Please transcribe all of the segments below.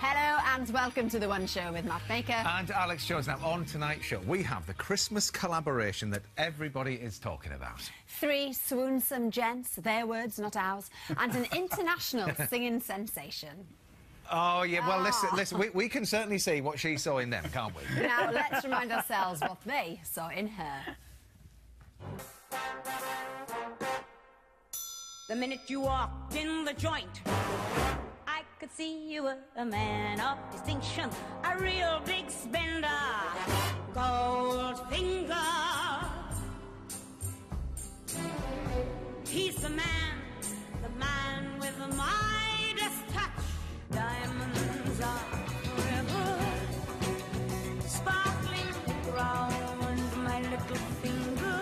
Hello and welcome to The One Show with Matt Baker. And Alex Jones. Now, on tonight's show, we have the Christmas collaboration that everybody is talking about. 3 swoonsome gents, their words, not ours, and an international singing sensation. Oh, yeah, well, listen, we can certainly see what she saw in them, can't we? Now, let's remind ourselves what they saw in her. The minute you walked in the joint, I could see you were a man of distinction, a real big spender, gold finger. He's the man with the Midas touch. Diamonds are forever sparkling around my little finger.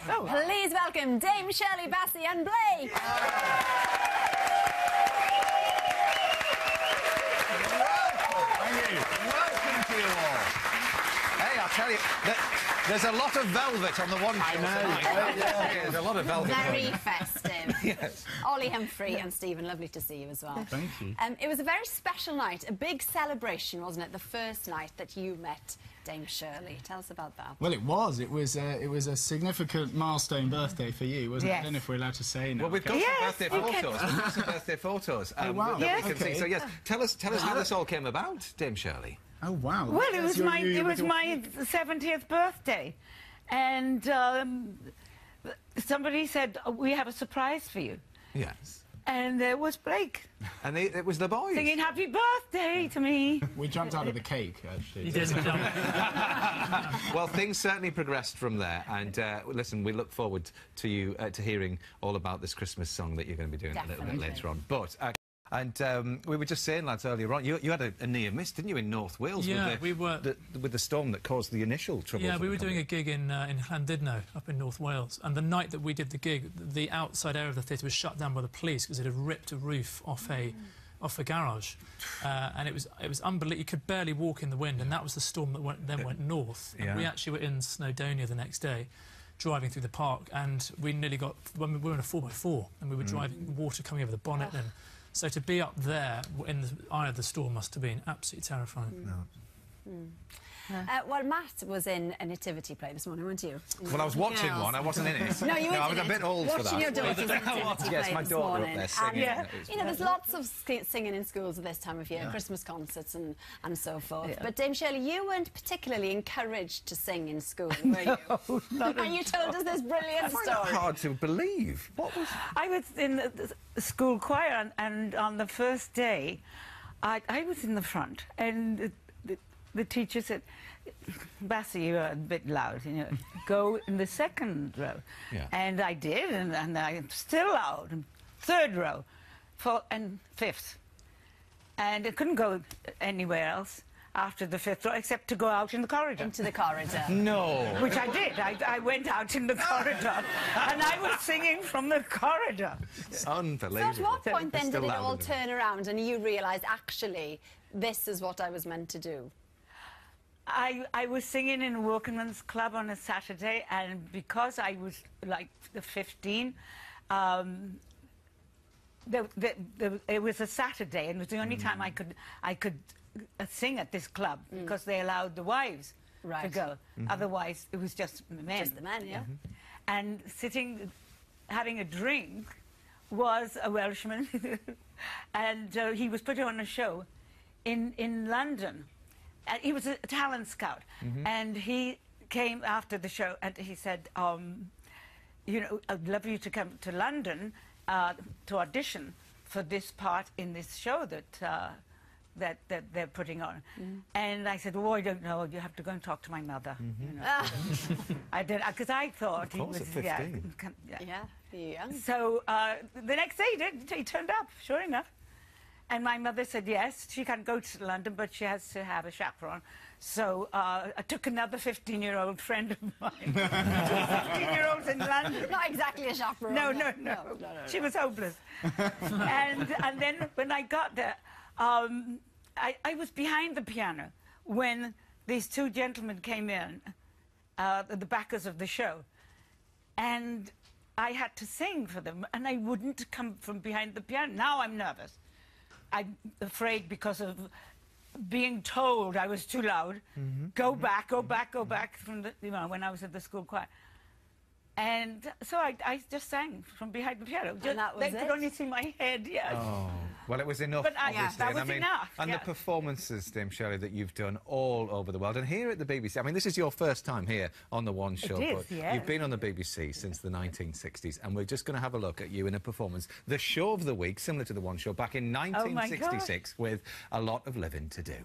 Oh, please welcome Dame Shirley Bassey and Blake. Welcome to you all. Hey, I'll tell you, there's a lot of velvet on the one show tonight. Yeah, there's a lot of velvet. Very festive. Yes. Ollie, Humphrey and Stephen, lovely to see you as well. Thank you. It was a very special night, a big celebration, wasn't it? The first night that you met Dame Shirley. Tell us about that. Well, it was a significant milestone birthday for you, wasn't it? I don't know if we're allowed to say now. Well, we've got some birthday photos. We've got some birthday photos. Oh, wow. That we can see. So, yes, tell us how this all came about, Dame Shirley. Oh, wow. Well, it was my 70th birthday, and somebody said, we have a surprise for you. Yes. And there was Blake. And it was the boys. Singing happy birthday to me. We jumped out of the cake, actually. You didn't jump. Well, things certainly progressed from there. And listen, we look forward to you to hearing all about this Christmas song that you're going to be doing a little bit later on. But... we were just saying, lads, earlier on, you had a near miss, didn't you, in North Wales? Yeah, with the storm that caused the initial trouble. Yeah, we were doing a gig in Llandudno, up in North Wales, and the night that we did the gig, the outside area of the theatre was shut down by the police because it had ripped a roof off a garage, and it was unbelievable. You could barely walk in the wind, and that was the storm that went north. And we actually were in Snowdonia the next day, driving through the park, and we nearly got. We were in a 4x4, and we were driving, water coming over the bonnet and. So to be up there in the eye of the storm must have been absolutely terrifying. Well, Matt was in a nativity play this morning, weren't you? Well, I was watching one. I wasn't in it. No, you weren't. I was a bit old for that. Watching your daughter's nativity Yes, play my this daughter morning. up there singing. And, you know, there's lots of singing in schools at this time of year, Christmas concerts and so forth. Yeah. But Dame Shirley, you weren't particularly encouraged to sing in school, were you? And you told us this brilliant story. It's hard to believe. What was... I was in the school choir, and on the first day, I was in the front, and the teacher said, Bassey, you're a bit loud, you know, go in the second row. Yeah. And I did, and I'm still loud. And third row, fourth, and fifth. And I couldn't go anywhere else after the fifth row, except to go out in the corridor. Into the corridor. No. Which I did. I went out in the corridor, and I was singing from the corridor. Unbelievable. So at what point then did it all turn around and you realised, actually, this is what I was meant to do? I was singing in a workman's club on a Saturday, and because I was like 15, it was a Saturday, and it was the only time I could sing at this club because they allowed the wives to go. Otherwise, it was just men. Just the men, yeah. And sitting, having a drink, was a Welshman, and he was putting on a show in London. He was a talent scout, and he came after the show and he said, you know, I'd love you to come to London to audition for this part in this show that they're putting on. And I said, oh, I don't know, you have to go and talk to my mother. You know. I did, because I thought he was... Yeah, young. So the next day he turned up, sure enough. And my mother said, yes, she can't go to London, but she has to have a chaperone. So I took another 15-year-old friend of mine. 15-year-olds in London. Not exactly a chaperone. No. She was hopeless. and then when I got there, I was behind the piano when these two gentlemen came in, the backers of the show, and I had to sing for them, and I wouldn't come from behind the piano. Now I'm nervous. I'm afraid because of being told I was too loud. Go back, go back, go back, from the, you know, when I was at the school choir. And so I just sang from behind the piano. And that was they could only see my head, yes. Oh, well, it was enough, But obviously. that and was enough, And yeah. the performances, Dame Shirley, that you've done all over the world. And here at the BBC, I mean, this is your first time here on The One Show. It is, but yes. you've been on the BBC since the 1960s, and we're just going to have a look at you in a performance. The show of the week, similar to The One Show, back in 1966, with A Lot of Living to Do.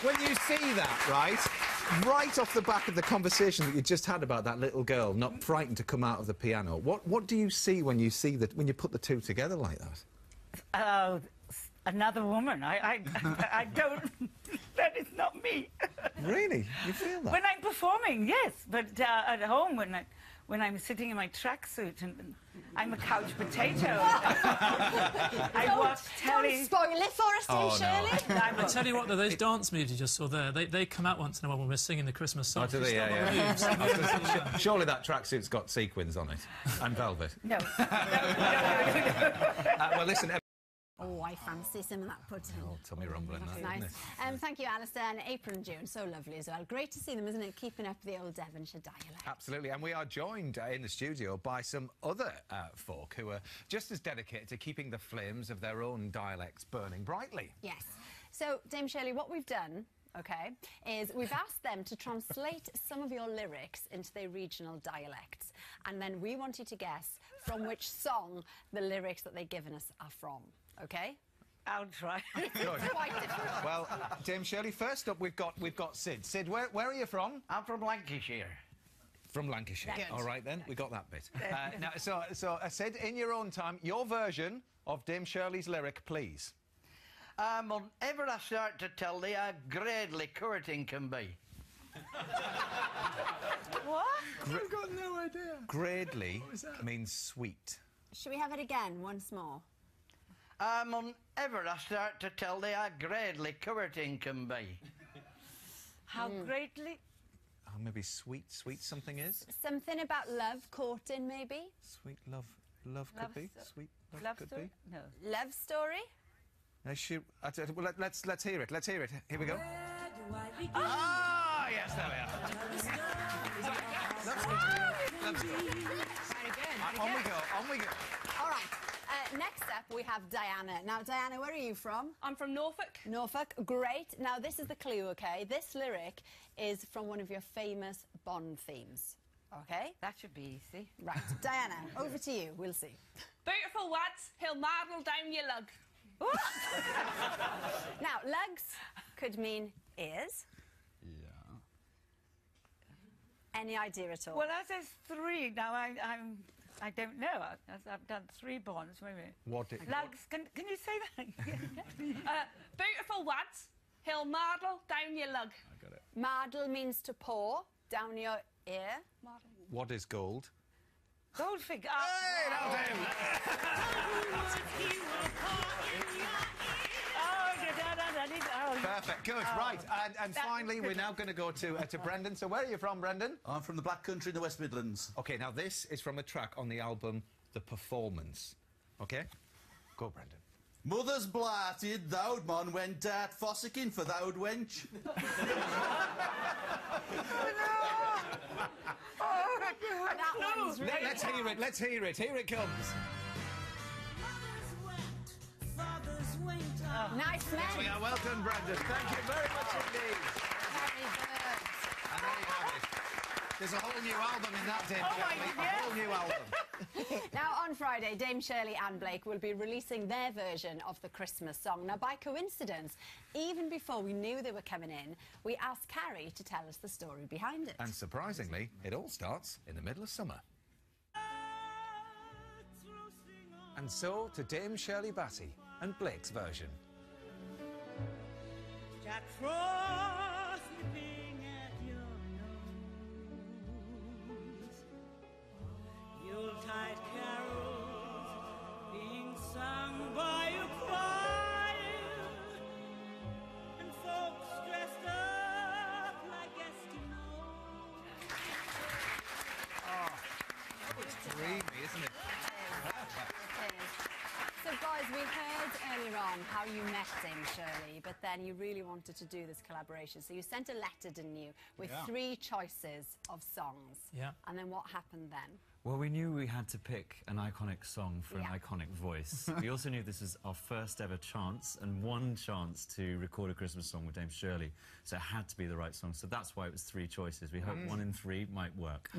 When you see that, right off the back of the conversation that you just had about that little girl not frightened to come out of the piano, what do you see when you see that, when you put the two together like that? Another woman. I don't... That is not me. Really? You feel that? When I'm performing, yes. But at home, when I'm sitting in my tracksuit and I'm a couch potato, I watch telly. Don't spoil it for us, Dame Shirley. I tell you what, though, those dance moves you just saw there, they come out once in a while when we're singing the Christmas song. Oh, do they? Yeah. Surely that tracksuit's got sequins on it and velvet. No. Well, listen. Oh, I fancy some of that pudding. Oh, tummy rumbling, That's that, nice. isn't it? Thank you, Alistair. And April and June, so lovely as well. Great to see them, isn't it? Keeping up the old Devonshire dialect. Absolutely, and we are joined in the studio by some other folk who are just as dedicated to keeping the flames of their own dialects burning brightly. Yes. So, Dame Shirley, what we've done, OK, is we've asked them to translate some of your lyrics into their regional dialects. And then we want you to guess from which song the lyrics that they've given us are from. OK? I'll try. Good. Quite different. Well, Dame Shirley, first up we've got Sid. Sid, where are you from? I'm from Lancashire. From Lancashire. Good. All right then, we got that bit. Now, so Sid, in your own time, your version of Dame Shirley's lyric, please. Whenever I start to tell thee how gradely courting can be. What? I've got no idea. Gradely means sweet. Should we have it again once more? Whenever I start to tell thee how gradely courting can be. How greatly... Oh, maybe sweet something is? Something about love, courting, maybe? Sweet love could be. Sweet love could story? be. No. Love story? Well, let's hear it. Let's hear it. Here we go. Ah, yes, there we are. That's good. Very good. On we go. All right. Next up, we have Diana. Now, Diana, where are you from? I'm from Norfolk. Norfolk. Great. Now, this is the clue, OK? This lyric is from one of your famous Bond themes. OK? That should be easy. Right. Diana, over to you. We'll see. Beautiful wads, he'll marble down your lug. Now, lugs could mean ears. Yeah. Any idea at all? Well, as there's three, now I don't know. I've done 3 bonds. Wait a minute. Lugs, can you say that? Beautiful wads, he'll marble down your lug. I got it. Mardle means to pour down your ear. Marble. What is gold? Goldfig. Hey, that'll do. Perfect. Good. Right. And finally, we're now going to go to Brendan. So, where are you from, Brendan? I'm from the Black Country in the West Midlands. OK, now this is from a track on the album The Performance. OK? Go, Brendan. Mother's blighted, thou'd mon went at fossicking for thou'd wench. That one's really Let's hear it. Let's hear it. Here it comes. nice man. Yeah, well done, Brendan. Thank you very much indeed. Very good. And there you have it. There's a whole new album in that, Dame Shirley. A whole new album. Now, on Friday, Dame Shirley and Blake will be releasing their version of the Christmas song. Now, by coincidence, even before we knew they were coming in, we asked Carrie to tell us the story behind it. And surprisingly, it all starts in the middle of summer. And so to Dame Shirley Bassey and Blake's version. Jack Frost nipping at your nose, Yuletide carols being sung by a choir, and folks dressed up like Eskimos. It's dreamy, isn't it? So, guys, we heard earlier on how you met Dame Shirley, but then you really wanted to do this collaboration. So you sent a letter, didn't you, with 3 choices of songs. Yeah. And then what happened then? Well, we knew we had to pick an iconic song for an iconic voice. We also knew this was our first ever chance and one chance to record a Christmas song with Dame Shirley, so it had to be the right song. So that's why it was 3 choices. We hope 1 in 3 might work.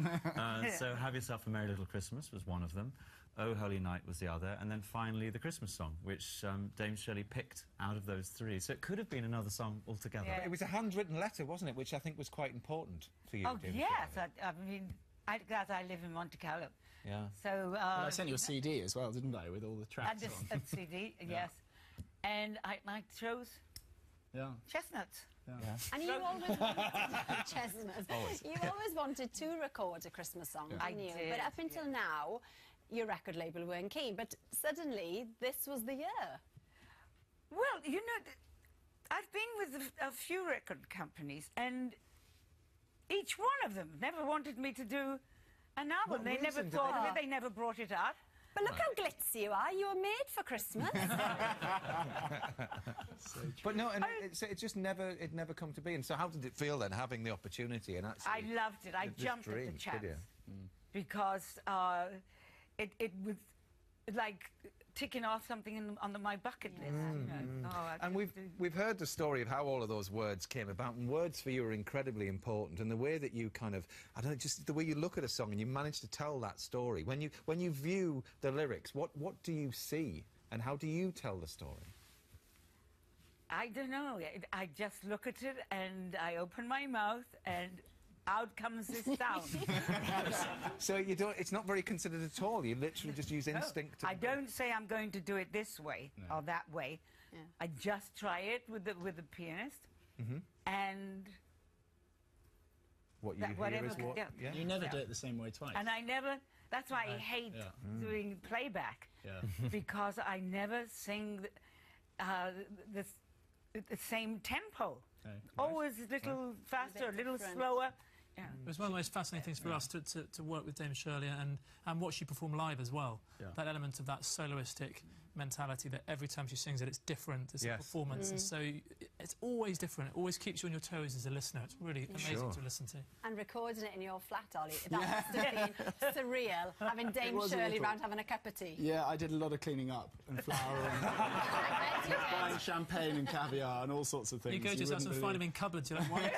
So Have Yourself a Merry Little Christmas was one of them. Oh Holy Night was the other, and then finally the Christmas song, which Dame Shirley picked out of those 3. So it could have been another song altogether. It was a handwritten letter, wasn't it, which I think was quite important for you, Oh, Dame yes. Shirley. I mean, I live in Monte Carlo. Yeah. So, Well, I sent you a CD as well, didn't I, with all the tracks and on? a CD, yes. And I chose Chestnuts. And you always wanted chestnuts. You always wanted to record a Christmas song, didn't you? did, But up until now, your record label weren't keen. But suddenly, this was the year. Well, you know, I've been with a few record companies, and each one of them never wanted me to do an album. They never thought of it. They never brought it up. But look how glitzy you are. You were made for Christmas. But no, and it just never come to be. And so how did it feel then, having the opportunity and actually... I loved it. I jumped at the chance. Because it was like ticking off something on my bucket list. You know? And we've heard the story of how all of those words came about, and words for you are incredibly important, and the way that you kind of, I don't know, just the way you look at a song and you manage to tell that story. When you view the lyrics, what do you see, and how do you tell the story? I don't know. I just look at it and I open my mouth and out comes this sound. So you don't, it's not very considered at all. You literally just use instinct. I don't say I'm going to do it this way or that way. Yeah. I just try it with the pianist, and what you hear whatever. is what. Yeah. You never do it the same way twice. And I never. That's why I hate doing playback, because I never sing the same tempo. Always a little faster, a little slower. Yeah. It was one of the most fascinating things for us to work with Dame Shirley and watch you perform live as well. That element of that soloistic mentality that every time she sings it, it's different. It's a performance, and so it's always different. It always keeps you on your toes as a listener. It's really amazing to listen to. And recording it in your flat, Ollie, that must have been surreal, having Dame Shirley round having a cup of tea. Yeah, I did a lot of cleaning up and flowering, buying champagne and caviar and all sorts of things. You go to his house and find him in cupboards. You're like, why?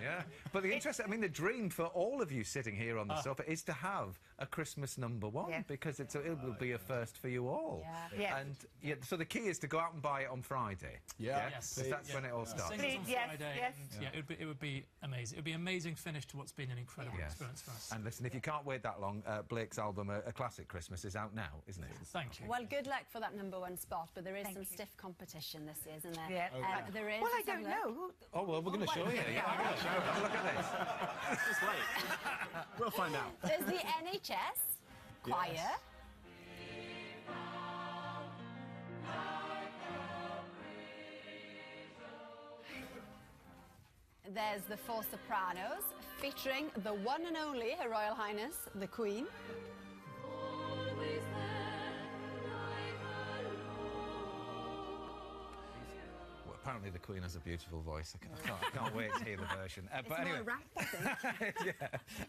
Yeah. But the interesting, I mean, the dream for all of you sitting here on the sofa is to have a Christmas #1 because it will be a first for you all. And so the key is to go out and buy it on Friday. Yes. That's when it all starts. Singles on Friday. Yes. Yeah, it would be amazing. It would be an amazing finish to what's been an incredible experience for us. And listen, if you can't wait that long, Blake's album, A Classic Christmas, is out now, isn't it? Thank you. Well, good luck for that #1 spot, but there is some stiff competition this year, isn't there? Yeah. There is. Well, I don't know. Oh, well, we're going to show you. Have a look at this. Just wait. We'll find out. There's the NHS choir. There's the 4 sopranos, featuring the one and only Her Royal Highness, the Queen. Well, apparently the Queen has a beautiful voice. I can't wait to hear the version. But anyway, Rap, I think.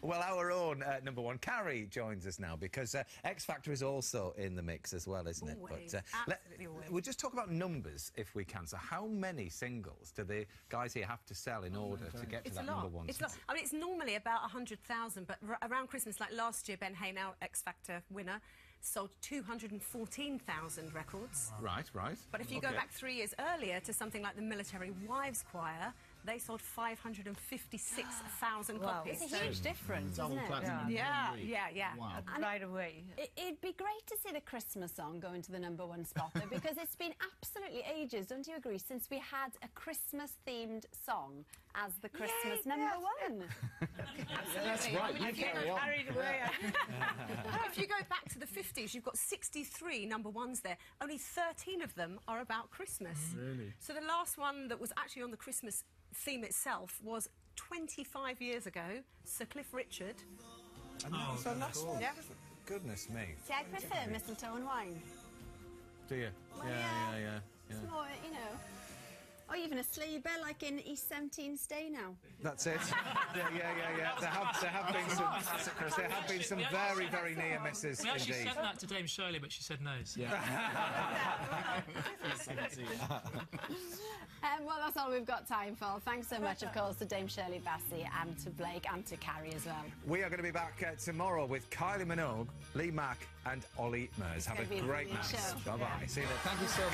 Well, our own #1, Carrie, joins us now because X Factor is also in the mix as well, isn't it? Always. But Absolutely always. we'll just talk about numbers if we can. So how many singles do the guys here have to sell in order to get to that #1? It's a lot. I mean, it's normally about 100,000, but around Christmas, like last year, Ben Hay, our X Factor winner, sold 214,000 records. Right. But if you go back 3 years earlier to something like the Military Wives Choir, they sold 556,000 copies. It's a huge difference, isn't it? Yeah, yeah, yeah. Wow. And right away. It'd be great to see the Christmas song go into the #1 spot, though, because it's been absolutely ages, don't you agree, since we had a Christmas-themed song as the Christmas #1. That's right. You carry on. Carried away. If you go back to the 50s, you've got 63 #1s there. Only 13 of them are about Christmas. Really? So the last one that was actually on the Christmas theme itself was 25 years ago, Sir Cliff Richard. So that's Yeah. goodness me. See, I prefer mistletoe and wine. Do you? Well, Yeah. It's more, you know... Or even a sleigh bell, like in East 17 Stay Now. That's it. Yeah. There have been some very, very near misses We actually indeed. sent that to Dame Shirley, but she said no. So. Well, that's all we've got time for. Thanks so much, of course, to Dame Shirley Bassey and to Blake and to Carrie as well. We are going to be back tomorrow with Kylie Minogue, Lee Mack and Ollie Murs. Have a gonna be a great brilliant night. show. Bye-bye. See you later. Thank you so much.